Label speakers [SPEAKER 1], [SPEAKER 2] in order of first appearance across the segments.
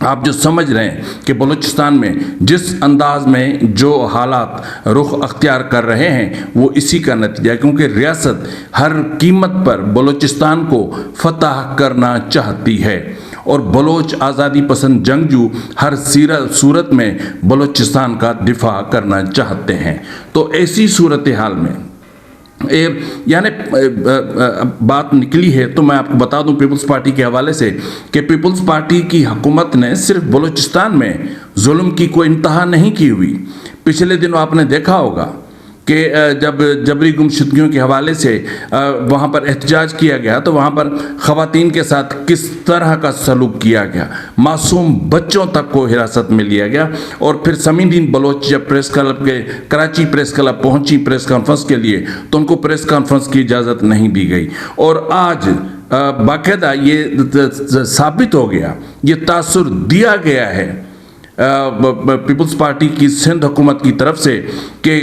[SPEAKER 1] آپ جو سمجھ رہے ہیں کہ بلوچستان میں جس انداز میں جو حالات رخ اختیار کر رہے ہیں وہ اسی کا نتیجہ ہے، کیونکہ ریاست ہر قیمت پر بلوچستان کو فتح کرنا چاہتی ہے اور بلوچ آزادی پسند جنگجو ہر صورت میں بلوچستان کا دفاع کرنا چاہتے ہیں۔ تو ایسی صورتحال میں یعنی بات نکلی ہے تو میں آپ کو بتا دوں پیپلز پارٹی کے حوالے سے کہ پیپلز پارٹی کی حکومت نے صرف بلوچستان میں ظلم کی کوئی انتہا نہیں کی ہوئی۔ پچھلے دنوں آپ نے دیکھا ہوگا کہ جب جبری گمشدگیوں کے حوالے سے وہاں پر احتجاج کیا گیا تو وہاں پر خواتین کے ساتھ کس طرح کا سلوک کیا گیا، معصوم بچوں تک کو حراست میں لیا گیا۔ اور پھر سمیدین بلوچ جب پریس کلب کے کراچی پریس کلب پہنچی پریس کانفرنس کے لیے تو ان کو پریس کانفرنس کی اجازت نہیں دی گئی، اور آج باقاعدہ یہ ثابت ہو گیا، یہ تاثر دیا گیا ہے پیپلز پارٹی کی سندھ حکومت کی طرف سے کہ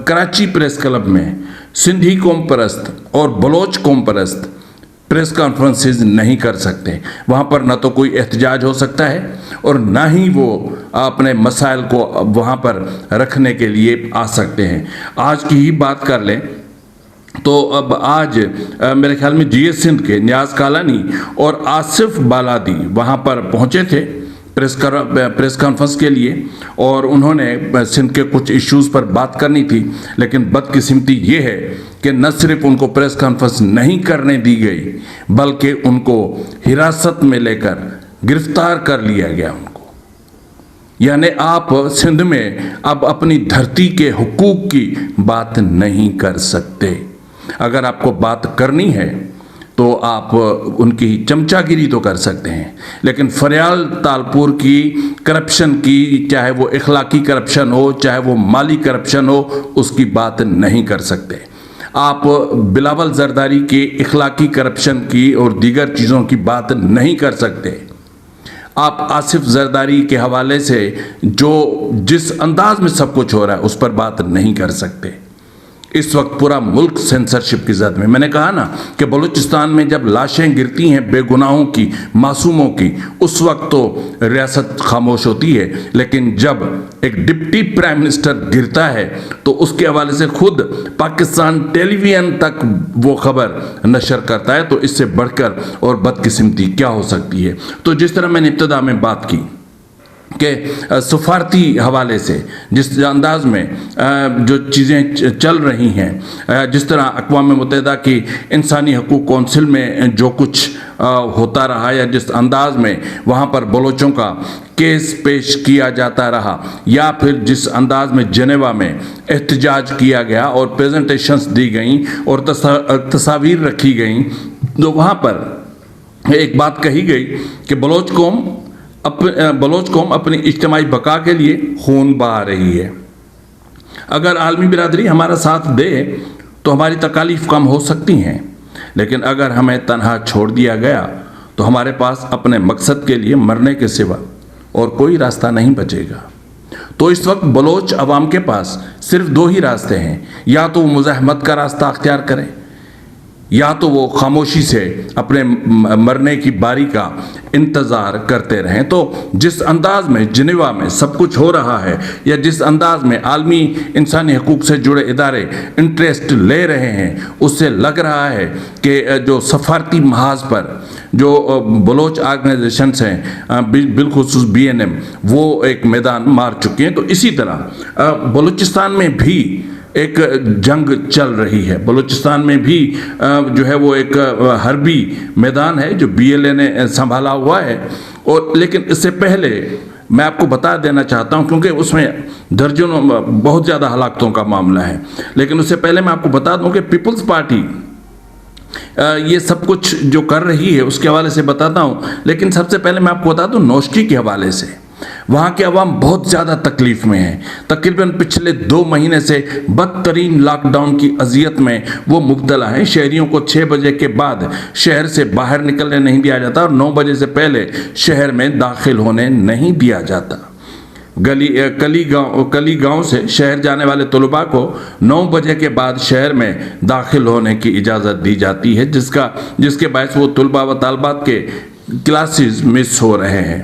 [SPEAKER 1] کراچی پریس کلب میں سندھی قوم پرست اور بلوچ قوم پرست پریس کانفرنسز نہیں کر سکتے۔ وہاں پر نہ تو کوئی احتجاج ہو سکتا ہے اور نہ ہی وہ اپنے مسائل کو وہاں پر رکھنے کے لیے آ سکتے ہیں۔ آج کی ہی بات کر لیں تو اب آج میرے خیال میں جی ایس سندھ کے نیاز کالانی اور آصف بالادی وہاں پر پہنچے تھے پریس کانفرنس کے لیے، اور انہوں نے سندھ کے کچھ ایشوز پر بات کرنی تھی، لیکن بدقسمتی یہ ہے کہ نہ صرف ان کو پریس کانفرنس نہیں کرنے دی گئی بلکہ ان کو حراست میں لے کر گرفتار کر لیا گیا ان کو۔ یعنی آپ سندھ میں اب اپنی دھرتی کے حقوق کی بات نہیں کر سکتے۔ اگر آپ کو بات کرنی ہے تو آپ ان کی چمچہ گیری تو کر سکتے ہیں، لیکن فریال تالپور کی کرپشن کی، چاہے وہ اخلاقی کرپشن ہو چاہے وہ مالی کرپشن ہو، اس کی بات نہیں کر سکتے۔ آپ بلاول زرداری کی اخلاقی کرپشن کی اور دیگر چیزوں کی بات نہیں کر سکتے۔ آپ آصف زرداری کے حوالے سے جس انداز میں سب کچھ ہو رہا ہے اس پر بات نہیں کر سکتے۔ اس وقت پورا ملک سینسرشپ کی زد میں۔ میں نے کہا نا کہ بلوچستان میں جب لاشیں گرتی ہیں بے گناہوں کی، معصوموں کی، اس وقت تو ریاست خاموش ہوتی ہے، لیکن جب ایک ڈپٹی پرائم منسٹر گرتا ہے تو اس کے حوالے سے خود پاکستان ٹیلی ویژن تک وہ خبر نشر کرتا ہے، تو اس سے بڑھ کر اور بدقسمتی کیا ہو سکتی ہے۔ تو جس طرح میں نے ابتدا میں بات کی کہ سفارتی حوالے سے جس انداز میں جو چیزیں چل رہی ہیں، جس طرح اقوام متحدہ کی انسانی حقوق کونسل میں جو کچھ ہوتا رہا یا جس انداز میں وہاں پر بلوچوں کا کیس پیش کیا جاتا رہا، یا پھر جس انداز میں جنیوا میں احتجاج کیا گیا اور پریزنٹیشنز دی گئیں اور تصاویر رکھی گئیں، تو وہاں پر ایک بات کہی گئی کہ بلوچ قوم اپنی اجتماعی بقا کے لیے خون بہا رہی ہے۔ اگر عالمی برادری ہمارا ساتھ دے تو ہماری تکالیف کم ہو سکتی ہیں، لیکن اگر ہمیں تنہا چھوڑ دیا گیا تو ہمارے پاس اپنے مقصد کے لیے مرنے کے سوا اور کوئی راستہ نہیں بچے گا۔ تو اس وقت بلوچ عوام کے پاس صرف دو ہی راستے ہیں، یا تو وہ مزاحمت کا راستہ اختیار کریں یا تو وہ خاموشی سے اپنے مرنے کی باری کا انتظار کرتے رہیں۔ تو جس انداز میں جنیوا میں سب کچھ ہو رہا ہے یا جس انداز میں عالمی انسانی حقوق سے جڑے ادارے انٹریسٹ لے رہے ہیں، اس سے لگ رہا ہے کہ جو سفارتی محاذ پر جو بلوچ آرگنائزیشنز ہیں، بالخصوص BNM، وہ ایک میدان مار چکے ہیں۔ تو اسی طرح بلوچستان میں بھی ایک جنگ چل رہی ہے۔ بلوچستان میں بھی جو ہے وہ ایک حربی میدان ہے جو BLA نے سنبھالا ہوا ہے، اور لیکن اس سے پہلے میں آپ کو بتا دینا چاہتا ہوں، کیونکہ اس میں درجنوں بہت زیادہ ہلاکتوں کا معاملہ ہے، لیکن اس سے پہلے میں آپ کو بتا دوں کہ پیپلز پارٹی یہ سب کچھ جو کر رہی ہے اس کے حوالے سے بتاتا ہوں، لیکن سب سے پہلے میں آپ کو بتا دوں نوشکی کے حوالے سے۔ وہاں کے عوام بہت زیادہ تکلیف میں ہیں، تقریباً پچھلے 2 مہینے سے بدترین لاک ڈاؤن کی اذیت میں وہ مبتلا ہیں۔ شہریوں کو 6 بجے کے بعد شہر سے باہر نکلنے نہیں دیا جاتا اور 9 بجے سے پہلے شہر میں داخل ہونے نہیں دیا جاتا۔ کلی گاؤں سے شہر جانے والے طلباء کو 9 بجے کے بعد شہر میں داخل ہونے کی اجازت دی جاتی ہے، جس کے باعث وہ طلباء و طالبات کے کلاسز مس ہو رہے ہیں۔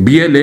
[SPEAKER 1] BLA,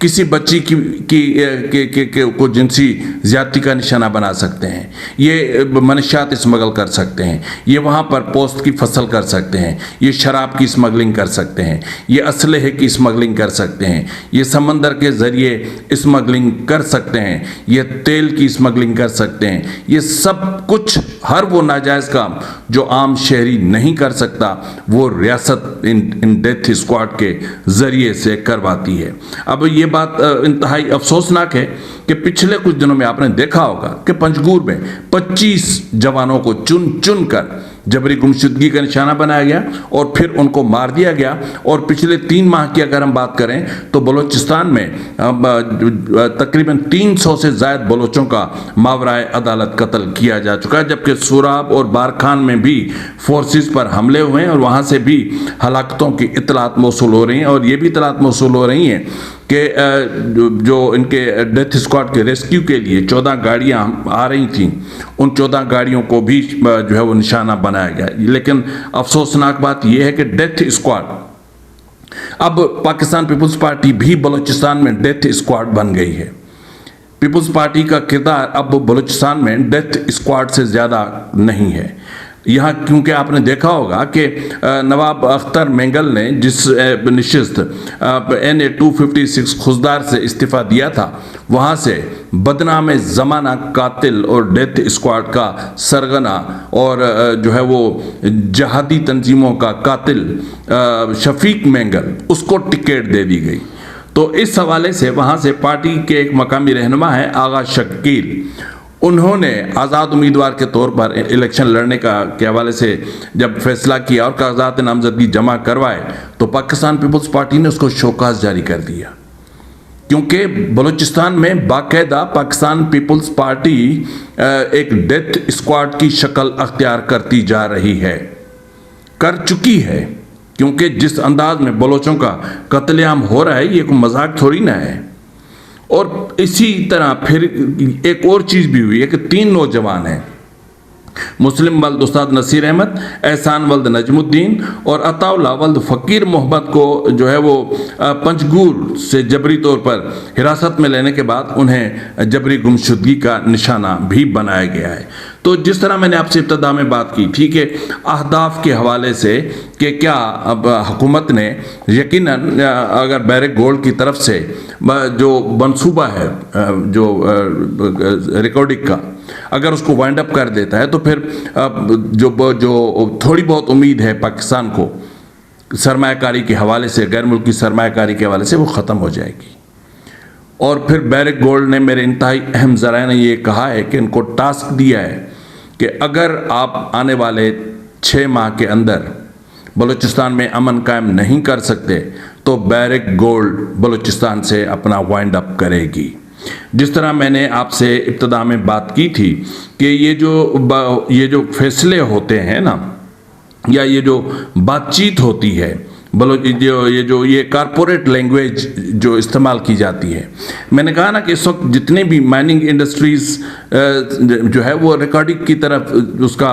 [SPEAKER 1] کسی بچی کو جنسی زیادتی کا نشانہ بنا سکتے ہیں، یہ منشیات اسمگل کر سکتے ہیں، یہ وہاں پر پوست کی فصل کر سکتے ہیں، یہ شراب کی اسمگلنگ کر سکتے ہیں، یہ اسلحے کی اسمگلنگ کر سکتے ہیں، یہ سمندر کے ذریعے اسمگلنگ کر سکتے ہیں، یہ تیل کی اسمگلنگ کر سکتے ہیں۔ یہ سب کچھ، ہر وہ ناجائز کام جو عام شہری نہیں کر سکتا، وہ ریاست ان ڈیتھ اسکواڈ کے ذریعے سے کرواتی ہے۔ اب یہ بات انتہائی افسوسناک ہے کہ پچھلے کچھ دنوں میں آپ نے دیکھا ہوگا کہ پنجگور میں 25 جوانوں کو چن کر جبری گمشدگی کا نشانہ بنایا گیا اور پھر ان کو مار دیا گیا۔ اور پچھلے 3 ماہ کی اگر ہم بات کریں تو بلوچستان میں تقریباً 300 سے زائد بلوچوں کا ماورائے عدالت قتل کیا جا چکا ہے، جبکہ سوراب اور بارکھان میں بھی فورسز پر حملے ہوئے ہیں اور وہاں سے بھی ہلاکتوں کی اطلاعات موصول ہو رہی ہیں۔ اور یہ بھی اطلاعات موصول ہو رہی ہیں کہ جو ان کے ڈیتھ اسکواڈ کے ریسکیو کے لیے 14 گاڑیاں آ رہی تھیں، ان 14 گاڑیوں کو بھی جو ہے وہ نشانہ بنایا گیا۔ لیکن افسوسناک بات یہ ہے کہ ڈیتھ اسکواڈ، اب پاکستان پیپلز پارٹی بھی بلوچستان میں ڈیتھ اسکواڈ بن گئی ہے۔ پیپلز پارٹی کا کردار اب بلوچستان میں ڈیتھ اسکواڈ سے زیادہ نہیں ہے یہاں، کیونکہ آپ نے دیکھا ہوگا کہ نواب اختر مینگل نے جس نشست NA 256 خزدار سے استعفیٰ دیا تھا، وہاں سے بدنام زمانہ قاتل اور ڈیتھ اسکواڈ کا سرغنہ اور جو ہے وہ جہادی تنظیموں کا قاتل شفیق مینگل، اس کو ٹکٹ دے دی گئی۔ تو اس حوالے سے وہاں سے پارٹی کے ایک مقامی رہنما ہے آغا شکیل، انہوں نے آزاد امیدوار کے طور پر الیکشن لڑنے کے حوالے سے جب فیصلہ کیا اور کاغذات نامزدگی جمع کروائے تو پاکستان پیپلز پارٹی نے اس کو شوکاز جاری کر دیا، کیونکہ بلوچستان میں باقاعدہ پاکستان پیپلز پارٹی ایک ڈیتھ اسکواڈ کی شکل اختیار کرتی جا رہی ہے، کر چکی ہے، کیونکہ جس انداز میں بلوچوں کا قتل عام ہو رہا ہے یہ کوئی مذاق تھوڑی نہ ہے۔ اور اسی طرح پھر ایک اور چیز بھی ہوئی ہے کہ 3 نوجوان ہیں، مسلم ولد استاد نصیر احمد، احسان ولد نجم الدین اور عطا اللہ ولد فقیر محمد کو جو ہے وہ پنجگور سے جبری طور پر حراست میں لینے کے بعد انہیں جبری گمشدگی کا نشانہ بھی بنایا گیا ہے۔ تو جس طرح میں نے آپ سے ابتدا میں بات کی تھی کہ اہداف کے حوالے سے کہ کیا اب حکومت نے یقیناً اگر بیرک گولڈ کی طرف سے جو منصوبہ ہے جو ریکارڈنگ کا، اگر اس کو وائنڈ اپ کر دیتا ہے تو پھر جو تھوڑی بہت امید ہے پاکستان کو سرمایہ کاری کے حوالے سے، غیر ملکی سرمایہ کاری کے حوالے سے، وہ ختم ہو جائے گی۔ اور پھر بیرک گولڈ نے میرے انتہائی اہم ذرائع نے یہ کہا ہے کہ ان کو ٹاسک دیا ہے کہ اگر آپ آنے والے 6 ماہ کے اندر بلوچستان میں امن قائم نہیں کر سکتے تو بیرک گولڈ بلوچستان سے اپنا وائنڈ اپ کرے گی۔ جس طرح میں نے آپ سے ابتدا میں بات کی تھی کہ یہ جو فیصلے ہوتے ہیں نا، یا یہ جو بات چیت ہوتی ہے، یہ کارپوریٹ لینگویج جو استعمال کی جاتی ہے، میں نے کہا نا کہ اس وقت جتنے بھی مائننگ انڈسٹریز جو ہے وہ ریکارڈنگ کی طرف اس کا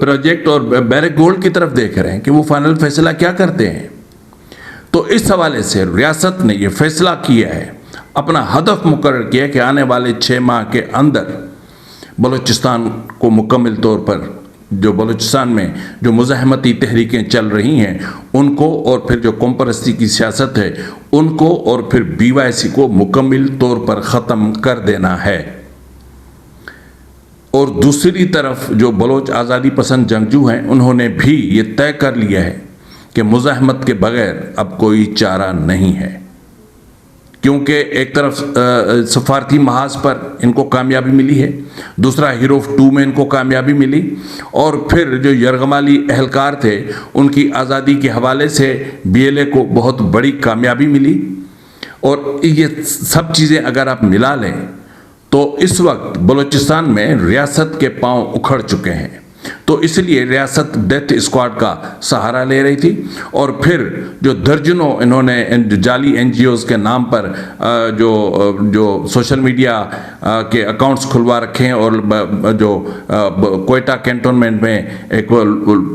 [SPEAKER 1] پروجیکٹ اور بیرک گولڈ کی طرف دیکھ رہے ہیں کہ وہ فائنل فیصلہ کیا کرتے ہیں۔ تو اس حوالے سے ریاست نے یہ فیصلہ کیا ہے، اپنا ہدف مقرر کیا کہ آنے والے 6 ماہ کے اندر بلوچستان کو مکمل طور پر جو بلوچستان میں جو مزاحمتی تحریکیں چل رہی ہیں ان کو، اور پھر جو قوم پرستی کی سیاست ہے ان کو، اور پھر BYC کو مکمل طور پر ختم کر دینا ہے۔ اور دوسری طرف جو بلوچ آزادی پسند جنگجو ہیں انہوں نے بھی یہ طے کر لیا ہے کہ مزاحمت کے بغیر اب کوئی چارہ نہیں ہے، کیونکہ ایک طرف سفارتی محاذ پر ان کو کامیابی ملی ہے، دوسرا ہیروف 2 میں ان کو کامیابی ملی، اور پھر جو یرغمالی اہلکار تھے ان کی آزادی کے حوالے سے BLA کو بہت بڑی کامیابی ملی۔ اور یہ سب چیزیں اگر آپ ملا لیں تو اس وقت بلوچستان میں ریاست کے پاؤں اکھڑ چکے ہیں۔ تو اس لیے ریاست ڈیتھ اسکواڈ کا سہارا لے رہی تھی، اور پھر جو درجنوں انہوں نے جعلی NGOs کے نام پر جو سوشل میڈیا کے اکاؤنٹس کھلوا رکھے ہیں اور جو کوئٹہ کینٹونمنٹ میں ایک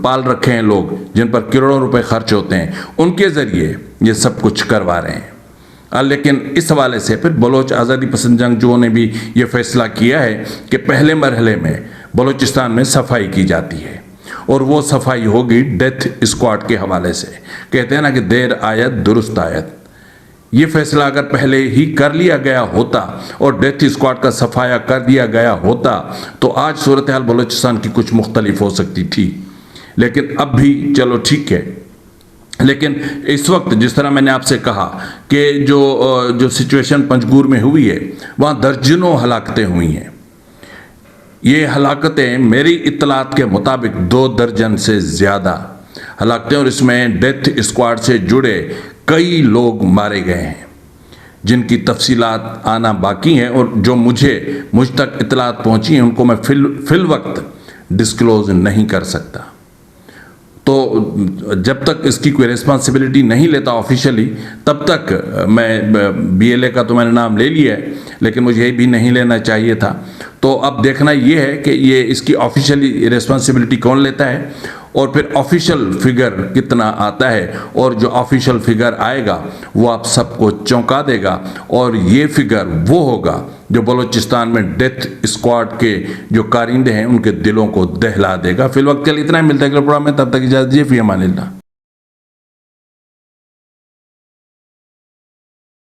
[SPEAKER 1] پال رکھے ہیں لوگ جن پر کروڑوں روپے خرچ ہوتے ہیں، ان کے ذریعے یہ سب کچھ کروا رہے ہیں۔ لیکن اس حوالے سے پھر بلوچ آزادی پسند جنگجوؤں نے بھی یہ فیصلہ کیا ہے کہ پہلے مرحلے میں بلوچستان میں صفائی کی جاتی ہے، اور وہ صفائی ہوگی ڈیتھ اسکواڈ کے حوالے سے۔ کہتے ہیں نا کہ دیر آیت درست آیت، یہ فیصلہ اگر پہلے ہی کر لیا گیا ہوتا اور ڈیتھ اسکواڈ کا صفایا کر دیا گیا ہوتا تو آج صورتحال بلوچستان کی کچھ مختلف ہو سکتی تھی، لیکن اب بھی چلو ٹھیک ہے۔ لیکن اس وقت جس طرح میں نے آپ سے کہا کہ جو سچویشن پنجگور میں ہوئی ہے وہاں درجنوں ہلاکتیں ہوئی ہیں۔ یہ ہلاکتیں میری اطلاعات کے مطابق 2 درجن سے زیادہ ہلاکتیں، اور اس میں ڈیتھ اسکواڈ سے جڑے کئی لوگ مارے گئے ہیں جن کی تفصیلات آنا باقی ہیں، اور جو مجھ تک اطلاعات پہنچی ہیں ان کو میں فی الوقت ڈسکلوز نہیں کر سکتا۔ تو جب تک اس کی کوئی ریسپانسبلٹی نہیں لیتا آفیشلی تب تک میں بی ایل اے کا تو میں نے نام لے لیا ہے، لیکن مجھے یہ بھی نہیں لینا چاہیے تھا۔ تو اب دیکھنا یہ ہے کہ یہ اس کی آفیشلی ریسپانسبلٹی کون لیتا ہے، اور پھر آفیشل فگر کتنا آتا ہے، اور جو آفیشل فگر آئے گا وہ آپ سب کو چونکا دے گا، اور یہ فگر وہ ہوگا جو بلوچستان میں ڈیتھ اسکواڈ کے جو کارندے ہیں ان کے دلوں کو دہلا دے گا۔ فی الوقت کے لیے اتنا ہی، ملتا ہے اگلے پروگرام میں، تب تک اجازت دیجیے، فی امان اللہ۔